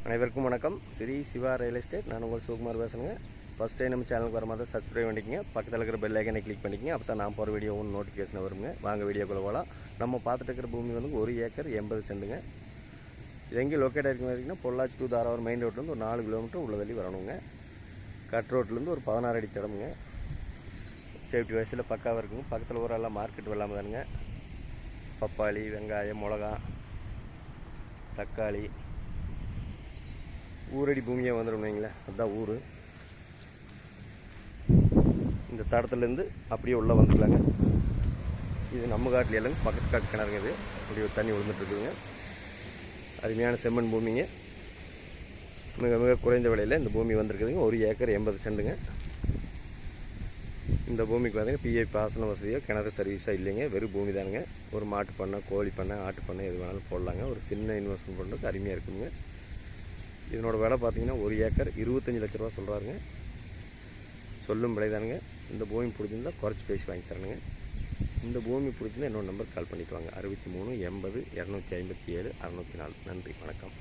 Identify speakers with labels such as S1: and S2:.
S1: அனைவருக்கும் வணக்கம். Sri Siva real estate. நான் உங்கள் சுகுமார் பேசுகிறேங்க. ஃபஸ்ட் டைம் நம்ம சேனலுக்கு வர மாதிரி சப்ஸ்கிரைப் பண்ணிக்கங்க. பக்கத்தில் இருக்கிற பெல் ஐக்கனை கிளிக் பண்ணிக்கங்க. அப்போ தான் நான் போகிற வீடியோ ஒன்று நோட்டிஃபிகேஷன் வருங்க. வாங்க வீடியோக்குள்ளே போகலாம். நம்ம பார்த்துட்டு இருக்கிற பூமி வந்து 1 ஏக்கர் 80 சென்ட்டுங்க. இது எங்கே லொக்கேட் ஆகிருக்கு பார்த்தீங்கன்னா பொள்ளாச்சி டு தாராவரம் மெயின் ரோட்லேருந்து ஒரு 4 கிலோமீட்டர் உள்ள தள்ளி வரணுங்க. கட் ரோட்லேருந்து ஒரு 16 அடி தடமுங்க. சேஃப்டி வயசில் பக்காவாக இருக்குங்க. பக்கத்தில் ஊரெல்லாம் மார்க்கெட் வெள்ளாமல் தானுங்க. பப்பாளி, வெங்காயம், மிளகா, தக்காளி, ஊரடி பூமியாக வந்துடும் வைங்களேன். அதுதான் ஊர். இந்த தடத்துலேருந்து அப்படியே உள்ளே வந்துக்கலாங்க. இது நம்ம காட்டில் இல்லைங்க, பக்கத்து காட்டு கிணறுங்க. இது அப்படி ஒரு தண்ணி விழுந்துட்டுருக்குங்க. அருமையான செம்மண் பூமிங்க. மிக மிக குறைந்த விலையில் இந்த பூமி வந்திருக்குதுங்க. 1 ஏக்கர் 80 சென்ட்டுங்க. இந்த பூமிக்கு பார்த்தீங்கன்னா பிஐ பாசன வசதியோ கிணறு சர்வீஸாக இல்லைங்க. வெறும் பூமி தானுங்க. ஒரு மாட்டு பண்ணை, கோழி பண்ணை, ஆட்டு பண்ணை எது வேணாலும் போடலாங்க. ஒரு சின்ன இன்வெஸ்ட்மெண்ட் பண்ணுறதுக்கு அருமையாக இருக்குங்க. இதனோட விலை பார்த்தீங்கன்னா 1 ஏக்கர் 25 லட்ச ரூபா சொல்கிறாருங்க. சொல்லும் விலை தானுங்க. இந்த பூமி பிடிச்சிருந்தால் குறைச்சி பேசி வாங்கி தரணுங்க. இந்த பூமி பிடிச்சிருந்தால் என்னோட நம்பர் கால் பண்ணிட்டு வாங்க. 63 80 257 604. நன்றி, வணக்கம்.